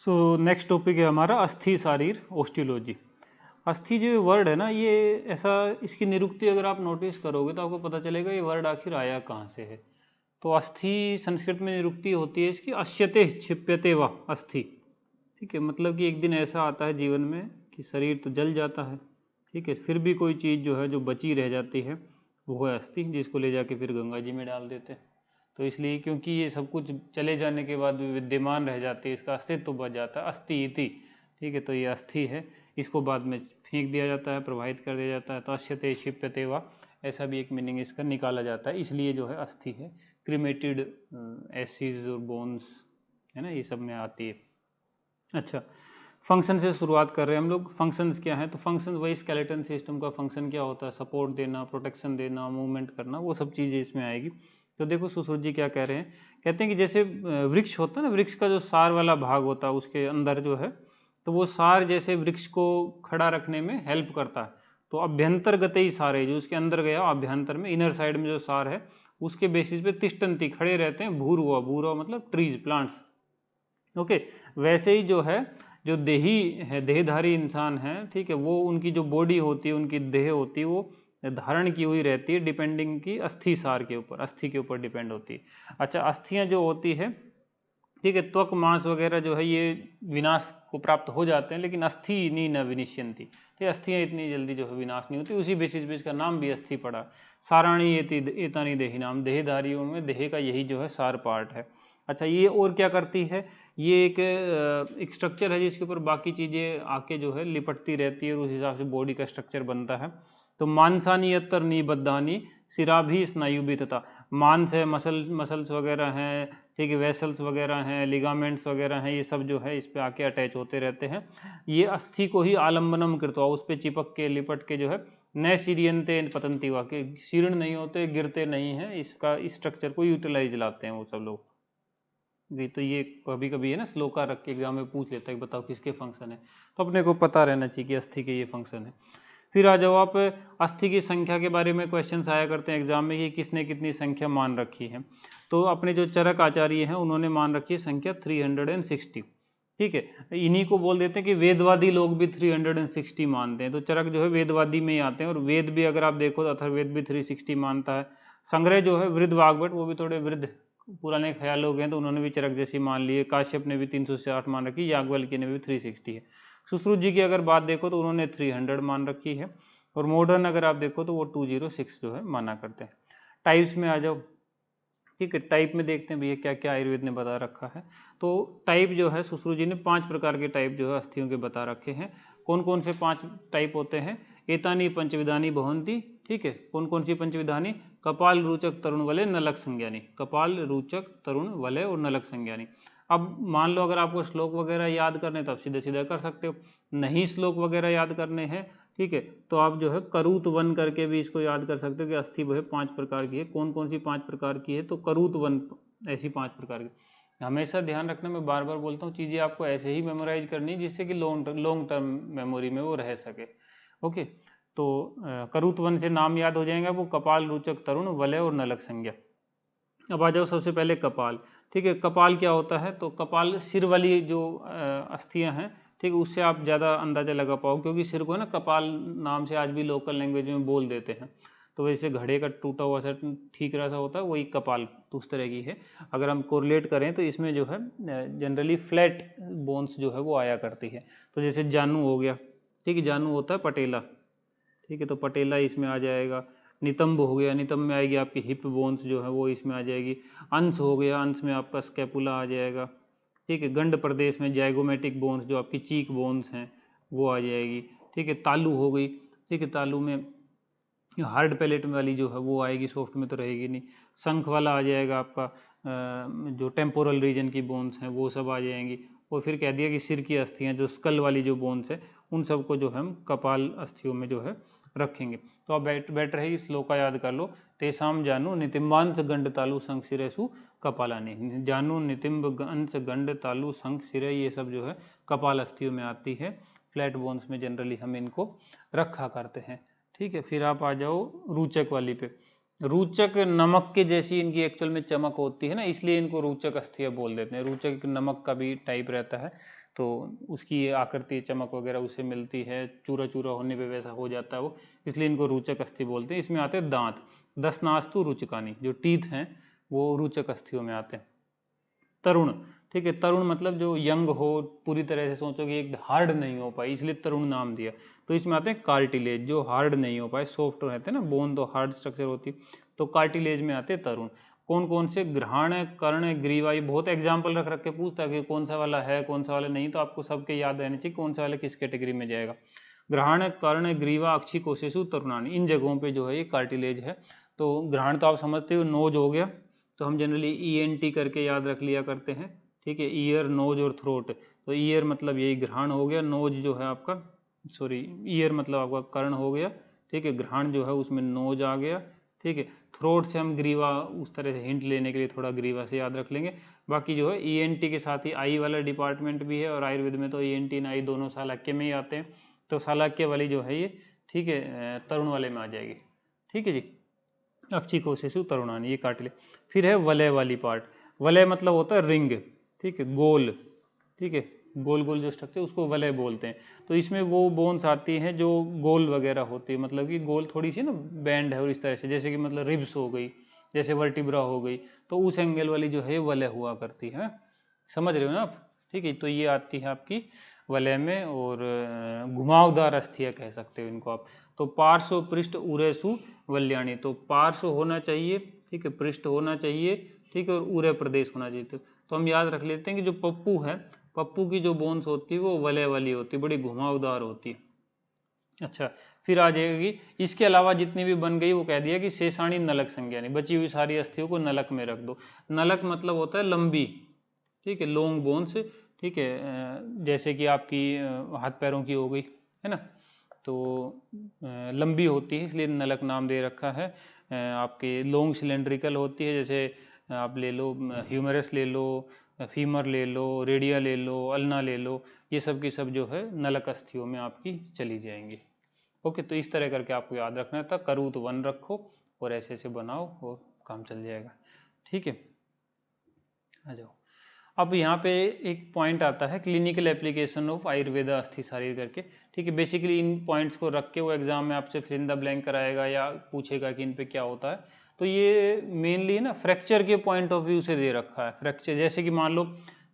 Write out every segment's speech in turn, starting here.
So next topic है हमारा अस्थि शारीर ऑस्टियोलॉजी। अस्थि जो वर्ड है ना, ये ऐसा, इसकी निरुक्ति अगर आप नोटिस करोगे तो आपको पता चलेगा ये वर्ड आखिर आया कहाँ से है। तो अस्थि संस्कृत में निरुक्ति होती है इसकी अश्यते क्षिप्यते व अस्थि। ठीक है, मतलब कि एक दिन ऐसा आता है जीवन में कि शरीर तो जल जाता है, ठीक है, फिर भी कोई चीज़ जो है जो बची रह जाती है वो है अस्थि, जिसको ले जाके फिर गंगा जी में डाल देते हैं। तो इसलिए क्योंकि ये सब कुछ चले जाने के बाद भी विद्यमान रह जाती है, इसका अस्तित्व बच जाता है, अस्थि इति। ठीक है, तो ये अस्थि है, इसको बाद में फेंक दिया जाता है, प्रवाहित कर दिया जाता है। तो अश्यते क्षिप्यते वा, ऐसा भी एक मीनिंग इसका निकाला जाता है, इसलिए जो है अस्थि है। क्रीमेटेड एसिड और बोन्स है ना, ये सब में आती है। अच्छा, फंक्शन से शुरुआत कर रहे हैं हम लोग। फंक्शंस क्या है? तो फंक्शन वही स्केलेटन सिस्टम का फंक्शन क्या होता है, सपोर्ट देना, प्रोटेक्शन देना, मूवमेंट करना, वो सब चीज़ें इसमें आएगी। तो देखो सुश्रुत जी क्या कह रहे हैं, कहते हैं कि जैसे वृक्ष होता है ना, वृक्ष का जो सार वाला भाग होता है उसके अंदर जो है, तो वो सार जैसे वृक्ष को खड़ा रखने में हेल्प करता है। तो अभ्यंतरगत सार है, जो उसके अंदर गया अभ्यंतर में, इनर साइड में जो सार है उसके बेसिस पे तिष्ठन्ति खड़े रहते हैं, भूर्वा, भूर्वा मतलब ट्रीज, प्लांट्स। ओके, वैसे ही जो है, जो देही है, देहधारी इंसान है, ठीक है, वो उनकी जो बॉडी होती है, उनकी देह होती है, वो धारण की हुई रहती है, डिपेंडिंग की अस्थि सार के ऊपर, अस्थि के ऊपर डिपेंड होती है। अच्छा, अस्थियां जो होती है, ठीक है, त्वक मांस वगैरह जो है ये विनाश को प्राप्त हो जाते हैं, लेकिन अस्थि नहीं न विनिश्यंती, ठीक, अस्थियां इतनी जल्दी जो है विनाश नहीं होती, उसी बेसिस पे इसका नाम भी अस्थि पड़ा। साराणी एतानी देही नाम, देहधारियों में देह का यही जो है सार पार्ट है। अच्छा, ये और क्या करती है, ये एक स्ट्रक्चर है जिसके ऊपर बाकी चीज़ें आके जो है लिपटती रहती है और उस हिसाब से बॉडी का स्ट्रक्चर बनता है। तो मांसानी यत्तर निबद्धानी सिराभी स्नायु भी, तथा मांस है, मसल्स वगैरह हैं, ठीक है, वेसल्स वगैरह हैं, लिगामेंट्स वगैरह हैं, ये सब जो है इस पे आके अटैच होते रहते हैं। ये अस्थि को ही आलम्बनम कृत्वा, उस पर चिपक के लिपट के जो है, न सीरियंते पतंती, वाके शीर्ण नहीं होते, गिरते नहीं हैं, इसका स्ट्रक्चर को यूटिलाइज लाते हैं वो सब लोग। तो ये कभी कभी है ना, श्लोका रख के एग्जाम में पूछ लेता है बताओ किसके फंक्शन है, तो अपने को पता रहना चाहिए कि अस्थि के ये फंक्शन है। फिर आ जाओ आप, अस्थि की संख्या के बारे में क्वेश्चन आया करते हैं एग्जाम में कि किसने कितनी संख्या मान रखी है। तो अपने जो चरक आचार्य हैं उन्होंने मान रखी है संख्या 360। ठीक है, इन्हीं को बोल देते हैं कि वेदवादी लोग भी 360 मानते हैं। तो चरक जो है वेदवादी में ही आते हैं, और वेद भी अगर आप देखो तो अथर्ववेद भी 360 मानता है। संग्रह जो है वृद्ध वाग्भट, वो भी थोड़े वृद्ध पुराने ख्याल हो गए, तो उन्होंने भी चरक जैसी मान ली है। काश्यप ने भी 308 मान रखी, याज्ञवल्क्य ने भी 360 है। सुश्रुत जी की अगर बात देखो तो उन्होंने 300 मान रखी है, और मॉडर्न अगर आप देखो तो वो 206 जो है माना करते हैं। टाइप्स में आ जाओ, ठीक है, टाइप में देखते हैं भैया क्या क्या आयुर्वेद ने बता रखा है। तो टाइप जो है सुश्रुत जी ने 5 प्रकार के टाइप जो है अस्थियों के बता रखे हैं। कौन कौन से 5 टाइप होते हैं? एतानी पंचविधानी भवंती, ठीक है, कौन कौन सी पंचविधानी? कपाल रुचक तरुण वलय नलक संज्ञानी, कपाल रुचक तरुण वलय और नलक संज्ञानी। अब मान लो अगर आपको श्लोक वगैरह याद करने तो आप सीधे सीधे कर सकते हो, नहीं श्लोक वगैरह याद करने हैं, ठीक है, तो आप जो है करूत वन करके भी इसको याद कर सकते हो कि अस्थि वह 5 प्रकार की है। कौन कौन सी 5 प्रकार की है? तो करूत वन ऐसी 5 प्रकार की। हमेशा ध्यान रखना, मैं बार बार बोलता हूँ, चीज़ें आपको ऐसे ही मेमोराइज करनी है जिससे कि लॉन्ग टर्म मेमोरी में वो रह सके। ओके, तो करूत वन से नाम याद हो जाएगा वो, कपाल रुचक तरुण वलय और नलक संज्ञा। अब आ जाओ सबसे पहले कपाल। ठीक है, कपाल क्या होता है? तो कपाल सिर वाली जो अस्थियां हैं, ठीक है, उससे आप ज़्यादा अंदाज़ा लगा पाओ, क्योंकि सिर को ना कपाल नाम से आज भी लोकल लैंग्वेज में बोल देते हैं। तो वैसे घड़े का टूटा हुआ सा ठीक सा होता है, वही कपाल तो उस तरह की है। अगर हम कोरिलेट करें तो इसमें जो है जनरली फ्लैट बोन्स जो है वो आया करती है। तो जैसे जानू हो गया, ठीक है, जानू होता है पटेला, ठीक है, तो पटेला इसमें आ जाएगा। नितंब हो गया, नितंब में आएगी आपकी हिप बोन्स जो है वो इसमें आ जाएगी। अंश हो गया, अंश में आपका स्कैपुला आ जाएगा। ठीक है, गंड प्रदेश में जाइगोमेटिक बोन्स जो आपकी चीक बोन्स हैं वो आ जाएगी। ठीक है, तालू हो गई, ठीक है, तालू में हार्ड पैलेट वाली जो है वो आएगी, सॉफ्ट में तो रहेगी नहीं। शंख वाला आ जाएगा आपका, जो टेम्पोरल रीजन की बोन्स हैं वो सब आ जाएंगी। और फिर कह दिया कि सिर की अस्थियां, जो स्कल वाली जो बोन्स है, उन सबको जो हम कपाल अस्थियों में जो है रखेंगे। तो आप बेटर है इस श्लोक का याद कर लो, तेसाम जानू नितिम्बांश गंड तालु शंख सिरेसु कपालानी। जानू नितिम्ब अंश गंड तालु शंख सिरे, ये सब जो है कपाल अस्थियों में आती है। फ्लैट बोन्स में जनरली हम इनको रखा करते हैं। ठीक है, फिर आप आ जाओ रूचक वाली पे। रूचक नमक के जैसी इनकी एक्चुअल में चमक होती है ना, इसलिए इनको रूचक अस्थियां बोल देते हैं। रूचक नमक का भी टाइप रहता है। तो उसकी आकृति चमक वगैरह उसे मिलती है, चूरा चूरा होने पे वैसा हो जाता है वो, इसलिए इनको रोचक अस्थि बोलते हैं। इसमें आते हैं दांत, दशनास्तु रुचकानी, जो टीथ हैं वो रोचक अस्थियों में आते हैं। तरुण, ठीक है, तरुण मतलब जो यंग हो, पूरी तरह से सोचो कि एक हार्ड नहीं हो पाई, इसलिए तरुण नाम दिया। तो इसमें आते हैं कार्टिलेज, जो हार्ड नहीं हो पाए, सॉफ्ट रहते हैं ना, बोन तो हार्ड स्ट्रक्चर होती, तो कार्टिलेज में आते हैं तरुण। कौन कौन से? ग्रहण, कर्ण, ग्रीवा, ये बहुत एग्जाम्पल रख रख के पूछता है कि कौन सा वाला है कौन सा वाला नहीं, तो आपको सबके याद रहने चाहिए कौन सा वाला किस कैटेगरी में जाएगा। ग्रहण, कर्ण, ग्रीवा, अक्षी, कोशिशु, तरुणानी, इन जगहों पे जो है ये कार्टिलेज है। तो ग्रहण तो आप समझते हो, नोज हो गया, तो हम जनरली ENT करके याद रख लिया करते हैं, ठीक है, ईयर, नोज और थ्रोट। तो ईयर मतलब यही ग्रहण हो गया, नोज जो है आपका, सॉरी, ईयर मतलब आपका कर्ण हो गया, ठीक है, ग्रहण जो है उसमें नोज आ गया, ठीक है। थ्रोट से हम ग्रीवा, उस तरह से हिंट लेने के लिए थोड़ा ग्रीवा से याद रख लेंगे। बाकी जो है ENT के साथ ही आई वाला डिपार्टमेंट भी है, और आयुर्वेद में तो ENT और आई दोनों शालाक्य में ही आते हैं, तो शालाक्य वाली जो है ये, ठीक है, तरुण वाले में आ जाएगी, ठीक है जी। अक्षी, कोशिशु, तरुणानी, ये काट ले। फिर है वलय वाली पार्ट, वलय मतलब होता है रिंग, ठीक है, गोल, ठीक है, गोल गोल जो स्ट्रक्चर उसको वलय बोलते हैं। तो इसमें वो बोन्स आती हैं जो गोल वगैरह होती है, मतलब कि गोल थोड़ी सी ना बैंड है, और इस तरह से, जैसे कि मतलब रिब्स हो गई, जैसे वर्टिब्रा हो गई, तो उस एंगल वाली जो है वलय हुआ करती है, समझ रहे हो ना आप, ठीक है। तो ये आती है आपकी वलय में, और घुमावदार अस्थियां कह सकते हो इनको आप। तो पार्श्व, पृष्ठ, उरेसु, वल्याणी, तो पार्श्व होना चाहिए, ठीक है, पृष्ठ होना चाहिए, ठीक है, और उरे प्रदेश होना चाहिए। तो हम याद रख लेते हैं कि जो पप्पू है, पप्पू की जो बोन्स होती है वो वलय वाली होती है, बड़ी घुमावदार होती है। अच्छा, फिर आ जाएगी, इसके अलावा जितनी भी बन गई वो कह दिया कि शेषाणी नलक संज्ञा नहीं, बची हुई सारी अस्थियों को नलक में रख दो। नलक मतलब होता है लंबी, ठीक है, लॉन्ग बोन्स, ठीक है, जैसे कि आपकी हाथ पैरों की हो गई, है ना, तो लंबी होती है इसलिए नलक नाम दे रखा है। आपके लॉन्ग सिलेंड्रिकल होती है, जैसे आप ले लो ह्यूमरस ले लो, फीमर ले लो, रेडिया ले लो, अल्ना ले लो, ये सब की सब जो है नलक अस्थियों में आपकी चली जाएंगी। ओके, तो इस तरह करके आपको याद रखना था, करूँ तो 1 रखो और ऐसे ऐसे बनाओ और काम चल जाएगा, ठीक है। आ जाओ, अब यहाँ पे एक पॉइंट आता है, क्लिनिकल एप्लीकेशन ऑफ आयुर्वेदा अस्थि शरीर करके, ठीक है। बेसिकली इन पॉइंट्स को रख के वो एग्जाम में आपसे फिल इन द ब्लैंक कराएगा या पूछेगा कि इन पे क्या होता है। तो ये मेनली ना फ्रैक्चर के पॉइंट ऑफ व्यू से दे रखा है। फ्रैक्चर जैसे कि मान लो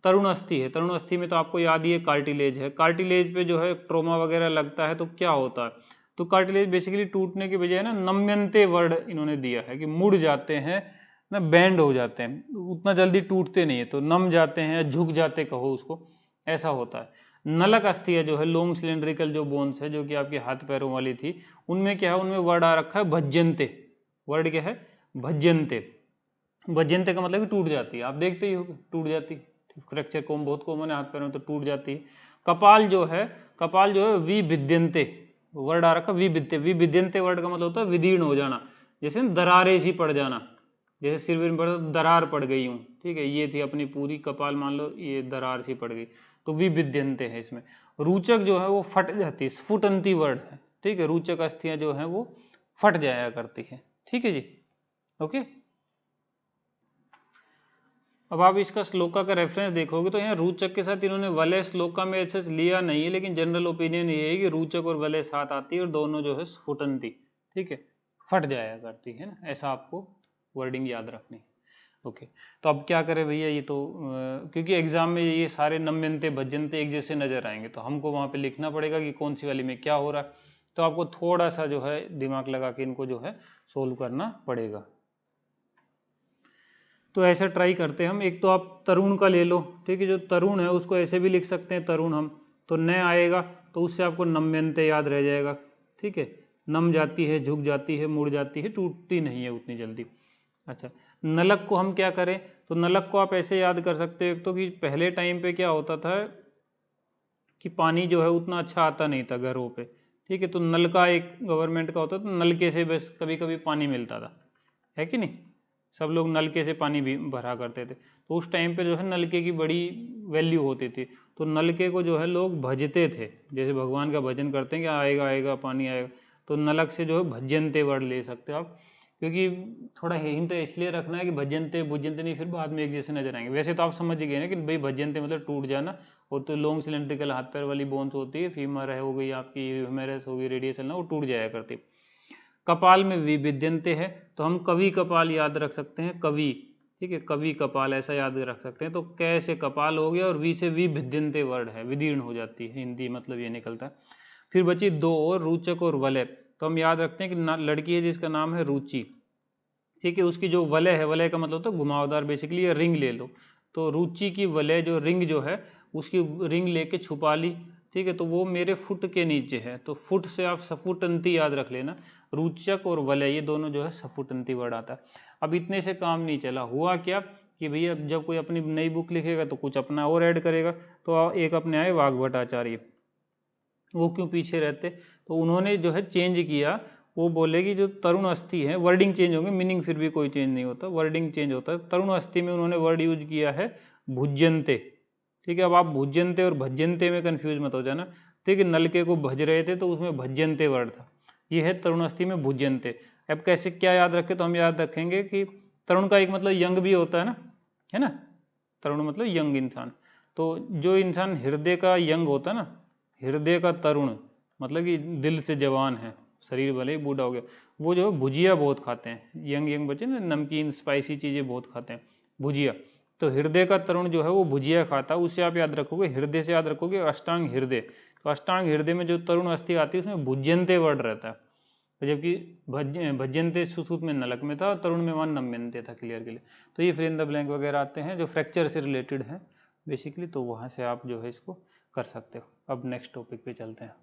तरुण अस्थि है, तरुण अस्थि में तो आपको याद ही है कार्टिलेज है, कार्टिलेज पे जो है ट्रोमा वगैरह लगता है तो क्या होता है, तो कार्टिलेज बेसिकली टूटने की बजाय ना नम्यन्ते वर्ड इन्होंने दिया है कि मुड़ जाते हैं ना, बैंड हो जाते हैं, उतना जल्दी टूटते नहीं है, तो नम जाते हैं या झुक जाते कहो उसको, ऐसा होता है। नलक अस्थियां जो है, लॉन्ग सिलेंड्रिकल जो बोन्स है, जो कि आपके हाथ पैरों वाली थी, उनमें क्या है, उनमें वर्ड आ रखा है भज्यन्ते। वर्ड क्या है? भज्यन्ते। भज्यन्ते का मतलब कि टूट जाती है, आप देखते ही हो टूट जाती है, फ्रैक्चर को बहुत कॉमन है हाथ पैरों में, तो टूट जाती है। कपाल जो है, कपाल जो है विभिद्यन्ते, वर्ड आ रखा विभिद्य, विभिद्यन्ते वर्ड का मतलब होता है विदीर्ण हो जाना, जैसे दरारें सी पड़ जाना, जैसे सिर में दरार पड़ गई हूँ, ठीक है, ये थी अपनी पूरी कपाल, मान लो ये दरार सी पड़ गई, तो विभिद्यन्ते है इसमें। रूचक जो है वो फट जाती है, स्फुटंती वर्ड है, ठीक है, रूचक अस्थियां जो है वो फट जाया करती है, ठीक है जी, ओके। अब आप इसका श्लोका का रेफरेंस देखोगे तो यहाँ रूचक के साथ इन्होंने वलय श्लोका में अच्छे से लिया नहीं है, लेकिन जनरल ओपिनियन ये है कि रूचक और वलय साथ आती है और दोनों जो है स्फुटंती, ठीक है, फट जाया करती है ना, ऐसा आपको वर्डिंग याद रखनी। ओके, तो अब क्या करें भैया, ये तो क्योंकि एग्जाम में ये सारे नम्यन्ते भज्यन्ते एक जैसे नजर आएंगे, तो हमको वहाँ पे लिखना पड़ेगा कि कौन सी वाली में क्या हो रहा है, तो आपको थोड़ा सा जो है दिमाग लगा के इनको जो है सोल्व करना पड़ेगा। तो ऐसा ट्राई करते हैं हम, एक तो आप तरुण का ले लो, ठीक है, जो तरुण है उसको ऐसे भी लिख सकते हैं तरुण हम, तो न आएगा तो उससे आपको नम्यन्ते याद रह जाएगा, ठीक है, नम जाती है, झुक जाती है, मुड़ जाती है, टूटती नहीं है उतनी जल्दी। अच्छा, नलक को हम क्या करें, तो नलक को आप ऐसे याद कर सकते हो, एक तो कि पहले टाइम पे क्या होता था कि पानी जो है उतना अच्छा आता नहीं था घरों पे, ठीक है, तो नल का एक गवर्नमेंट का होता था, तो नलके से बस कभी कभी पानी मिलता था, है कि नहीं, सब लोग नलके से पानी भी भरा करते थे, तो उस टाइम पे जो है नलके की बड़ी वैल्यू होती थी, तो नलके को जो है लोग भजते थे, जैसे भगवान का भजन करते हैं कि आएगा आएगा पानी आएगा, तो नलक से जो है भजनते वर्ड ले सकते हो आप, क्योंकि थोड़ा हिंट इसलिए रखना है कि भजनते भुजनते नहीं फिर बाद में एक जैसे नजर आएंगे, वैसे तो आप समझ गए ना कि भाई भजनते मतलब टूट जाना, और तो लॉन्ग सिलेंड्रिकल हाथ पैर वाली बोन्स होती है, फीमर है हो गई आपकी, ह्यूमेरस हो गई, रेडियस ना, वो टूट जाया करती। कपाल में विभिद्यन्ते है, तो हम कवि कपाल याद रख सकते हैं, कवि, ठीक है, कवि कपाल ऐसा याद रख सकते हैं। तो कै से कपाल हो गया और वी से विभिद्यन्ते वर्ड है, विदीर्ण हो जाती है हिंदी, मतलब ये निकलता है। फिर बची दो और, रुचक और वलय। तो हम याद रखते हैं कि लड़की है जिसका नाम है रुचि, ठीक है, उसकी जो वलय है, वलय का मतलब होता है घुमावदार, बेसिकली ये रिंग ले लो। तो रुचि की वलय जो रिंग जो है, उसकी रिंग लेके छुपा ली, ठीक है, तो वो मेरे फुट के नीचे है। तो फुट से आप सफुटंती याद रख लेना, रुचक और वलय ये दोनों जो है सफुटंती वर्ड आता है। अब इतने से काम नहीं चला, हुआ क्या कि भैया जब कोई अपनी नई बुक लिखेगा तो कुछ अपना और ऐड करेगा। तो एक अपने आए वाग्भट आचार्य, वो क्यों पीछे रहते, तो उन्होंने जो है चेंज किया। वो बोले कि जो तरुण अस्थि है, वर्डिंग चेंज होंगे, मीनिंग फिर भी कोई चेंज नहीं होता, वर्डिंग चेंज होता है। तरुण अस्थि में उन्होंने वर्ड यूज किया है भुज्यन्ते, ठीक है। अब आप भुज्यन्ते और भज्यन्ते में कंफ्यूज मत हो जाना, ठीक है, नलके को भज रहे थे तो उसमें भज्यन्ते वर्ड था, ये है तरुण अस्थि में भुज्यन्ते। अब कैसे क्या याद रखें, तो हम याद रखेंगे कि तरुण का एक मतलब यंग भी होता है ना, तरुण मतलब यंग इंसान। तो जो इंसान हृदय का यंग होता है ना, हृदय का तरुण मतलब कि दिल से जवान है, शरीर भले ही बूढ़ा हो गया, वो जो है भुजिया बहुत खाते हैं, यंग बच्चे ना नमकीन स्पाइसी चीज़ें बहुत खाते हैं, भुजिया। तो हृदय का तरुण जो है वो भुजिया खाता है, उससे आप याद रखोगे, हृदय से याद रखोगे अष्टांग हृदय। तो अष्टांग हृदय में जो तरुण अस्थि आती है उसमें भुज्यन्ते वर्ड रहता है, जबकि भज्यन्ते सुश्रुत में नलक में था, तरुण में वहाँ नम्यन्ते था, क्लियर के लिए। तो ये फिल इन द ब्लैंक वगैरह आते हैं जो फ्रैक्चर से रिलेटेड हैं बेसिकली, तो वहाँ से आप जो है इसको कर सकते हो। अब नेक्स्ट टॉपिक पे चलते हैं।